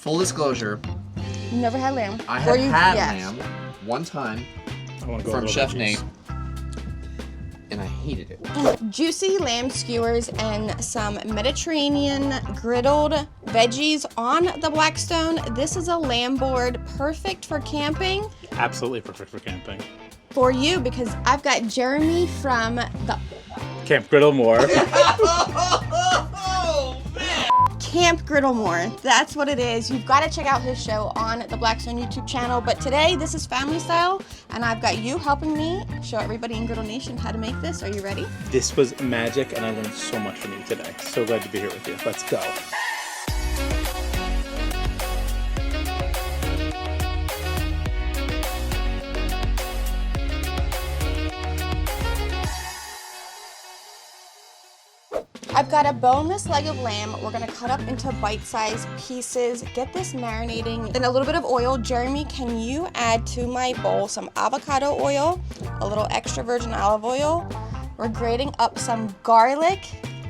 Full disclosure. You never had lamb. I have had lamb one time from Chef Nate, and I hated it. Juicy lamb skewers and some Mediterranean griddled veggies on the Blackstone. This is a lamb board, perfect for camping. Absolutely perfect for camping. For you, because I've got Jeremy from the Camp Griddlemore. Camp Griddlemore. That's what it is. You've got to check out his show on the Blackstone YouTube channel. But today, this is family style, and I've got you helping me show everybody in Griddle Nation how to make this. Are you ready? This was magic, and I learned so much from you today. So glad to be here with you. Let's go. I've got a boneless leg of lamb. We're gonna cut up into bite-sized pieces. Get this marinating in a little bit of oil. Jeremy, can you add to my bowl some avocado oil, a little extra virgin olive oil? We're grating up some garlic.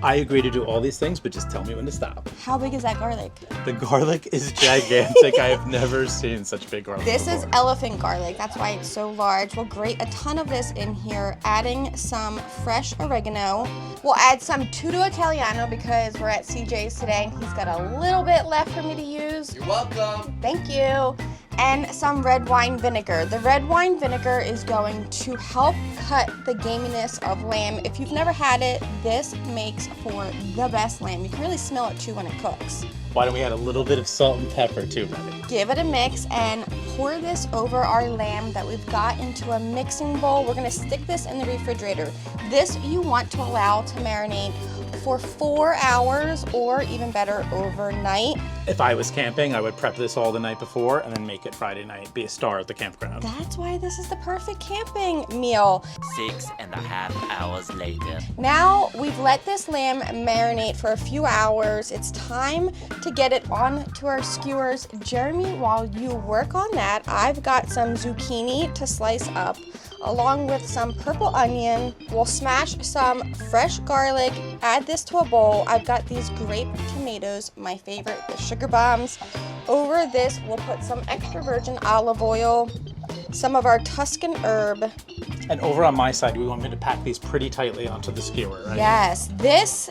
I agree to do all these things, but just tell me when to stop. How big is that garlic? The garlic is gigantic. I have never seen such big garlic This before. is elephant garlic. That's why it's so large. We'll grate a ton of this in here, adding some fresh oregano. We'll add some tutto Italiano because we're at CJ's today and he's got a little bit left for me to use. You're welcome. Thank you. And some red wine vinegar. The red wine vinegar is going to help cut the gaminess of lamb. If you've never had it, this makes for the best lamb. You can really smell it too when it cooks. Why don't we add a little bit of salt and pepper too, buddy? Give it a mix and pour this over our lamb that we've got into a mixing bowl. We're gonna stick this in the refrigerator. This you want to allow to marinate for 4 hours or even better, overnight. If I was camping, I would prep this all the night before and then make it Friday night, be a star at the campground. That's why this is the perfect camping meal. 6.5 hours later. Now we've let this lamb marinate for a few hours. It's time to get it onto our skewers. Jeremy, while you work on that, I've got some zucchini to slice up, along with some purple onion. We'll smash some fresh garlic, add this to a bowl. I've got these grape tomatoes, my favorite, the sugar bombs. Over this, we'll put some extra virgin olive oil, some of our Tuscan herb. And over on my side, we want me to pack these pretty tightly onto the skewer, right? Yes, this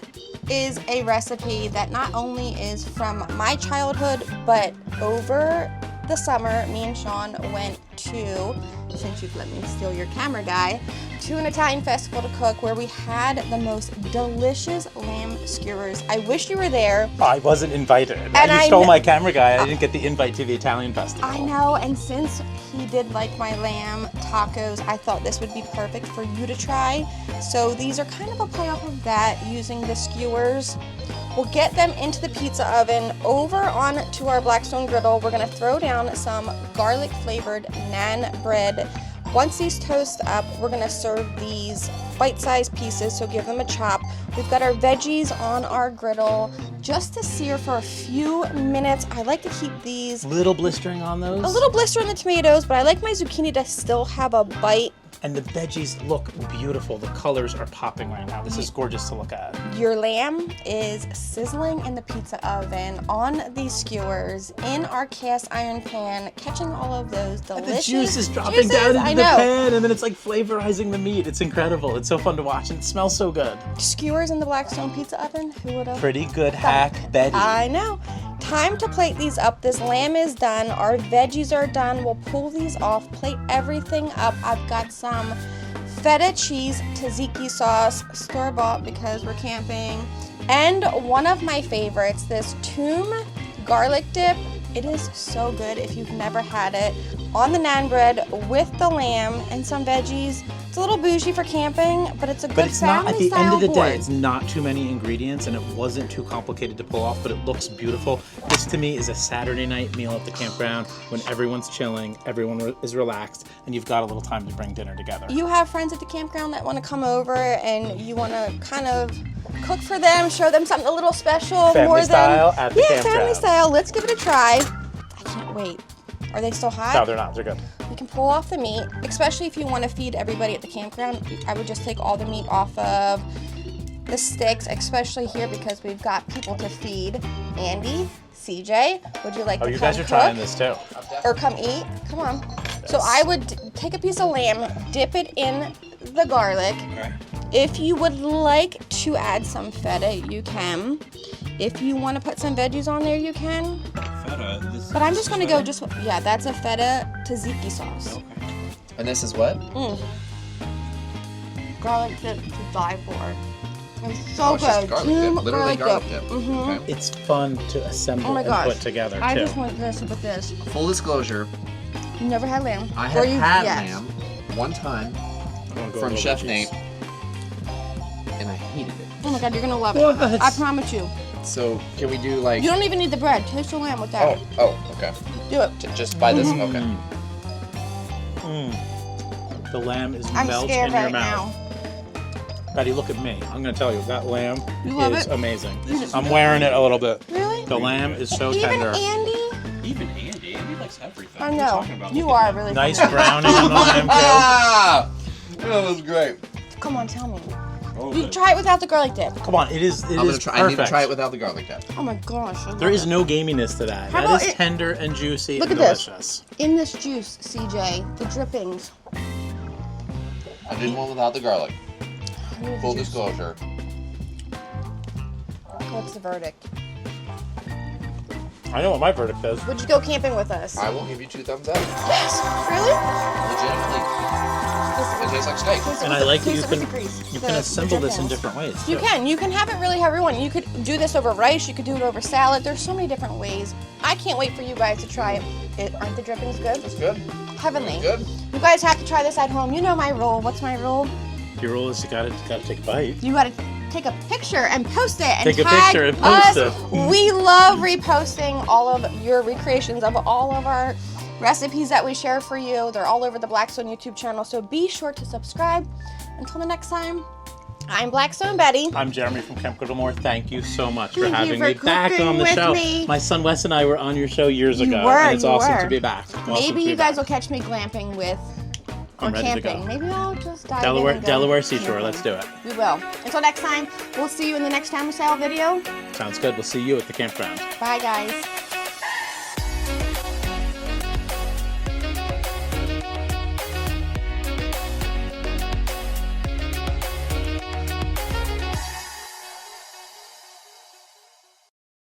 is a recipe that not only is from my childhood, but over the summer, me and Sean went to, since you've let me steal your camera guy, to an Italian festival to cook where we had the most delicious lamb skewers. I wish you were there. I wasn't invited. And You stole my camera guy. I didn't get the invite to the Italian festival. I know, and since he did like my lamb tacos, I thought this would be perfect for you to try. So these are kind of a play off of that, using the skewers. We'll get them into the pizza oven. Over onto our Blackstone Griddle, we're gonna throw down some garlic flavored naan bread. Once these toast up, we're gonna serve these bite-sized pieces, so give them a chop. We've got our veggies on our griddle just to sear for a few minutes. I like to keep these Little blistering on those. a little blister on the tomatoes, but I like my zucchini to still have a bite. And the veggies look beautiful. The colors are popping right now. This is gorgeous to look at. Your lamb is sizzling in the pizza oven on these skewers in our cast iron pan, catching all of those delicious The juice is dropping down into I the know. pan, and then it's like flavorizing the meat. It's incredible. It's so fun to watch, and it smells so good. Skewers in the Blackstone pizza oven, who would have? Pretty good hack, Betty. I know. Time to plate these up. This lamb is done. Our veggies are done. We'll pull these off, plate everything up. I've got some feta cheese tzatziki sauce, store-bought because we're camping. And one of my favorites, this toom garlic dip. It is so good if you've never had it. On the naan bread with the lamb and some veggies. It's a little bougie for camping, but it's a good But it's not, at the end of the board. day, it's not too many ingredients, and it wasn't too complicated to pull off, but it looks beautiful. This to me is a Saturday night meal at the campground when everyone's chilling, everyone is relaxed, and you've got a little time to bring dinner together. You have friends at the campground that want to come over and you want to kind of cook for them, show them something a little special. Family more style than, at the yeah, campground. family style. Let's give it a try. I can't wait. Are they still hot? No, they're not. They're good. You can pull off the meat, especially if you want to feed everybody at the campground. I would just take all the meat off of the sticks, especially here because we've got people to feed. Andy, CJ, would you like to you come guys are cook? trying this too. Or come eat? Come on. So I would take a piece of lamb, dip it in the garlic. Okay. If you would like to add some feta, you can. If you want to put some veggies on there, you can. Feta. But I'm just going to go yeah, that's a feta tzatziki sauce. Okay. And this is what? Garlic dip to die for. It's so Oh, it's just good. garlic dip. Literally garlic dip. Mhm. Okay. It's fun to assemble Oh my and gosh. put together I too. just want this with this. Full disclosure, You never had lamb? I Or have you- had yes. lamb one time I'm gonna go from with Chef veggies. Nate, and I hated it. Oh my god, you're gonna love What? it. I promise you. So can we do like? You don't even need the bread. Taste the lamb with that. Oh, okay. Do it. Just buy this. Mm-hmm. Okay. The lamb is I'm melts scared in your right mouth. now. Betty, look at me. I'm gonna tell you that lamb You love is it? amazing. I'm wearing it a little bit. Really? The lamb is so Even tender. Andy? Even Andy. Andy likes everything. I What are know. talking about? You Look at are him. really Nice funny. browning on the lamb too. Ah, that was great. Come on, tell me. Oh, You good. try it without the garlic dip. Come on, it is I'm gonna is try. perfect. I need to try it without the garlic dip. Oh my gosh. I There love is it. no gaminess to that. How That about is it- tender and juicy Look and at this. delicious. In this juice, CJ, the drippings. I did one without the garlic. Here's Full the juice. disclosure. What's the verdict? I know what my verdict is. Would you go camping with us? I will give you 2 thumbs up. Yes. Really? Legitimately, it tastes like steak. Taste it And with I the- like that taste you it with can the grease. you The- can the assemble this in drippings. different ways. You too. can. You can have it really however you want. You could do this over rice. You could do it over salad. There's so many different ways. I can't wait for you guys to try it. Aren't the drippings good? It's good. Heavenly. Good. You guys have to try this at home. You know my rule. What's my rule? Your rule is you gotta take a bite. You gotta take a picture and post it and Take a tag picture and post us. it. We love reposting all of your recreations of all of our recipes that we share for you. They're all over the Blackstone YouTube channel, so be sure to subscribe. Until the next time, I'm Blackstone Betty. I'm Jeremy from Camp Griddlemore. Thank you so much for Thank you having for me back cooking on the with show. me. My son Wes and I were on your show years You ago, were, and it's you awesome were. to be back. Awesome Maybe to be you guys back. will catch me glamping with or I'm ready to camping. go. Maybe I'll just dive in Delaware and go Delaware Seashore. camping. Let's do it. We will. Until next time, we'll see you in the next Time to Sale video. Sounds good. We'll see you at the campground. Bye, guys.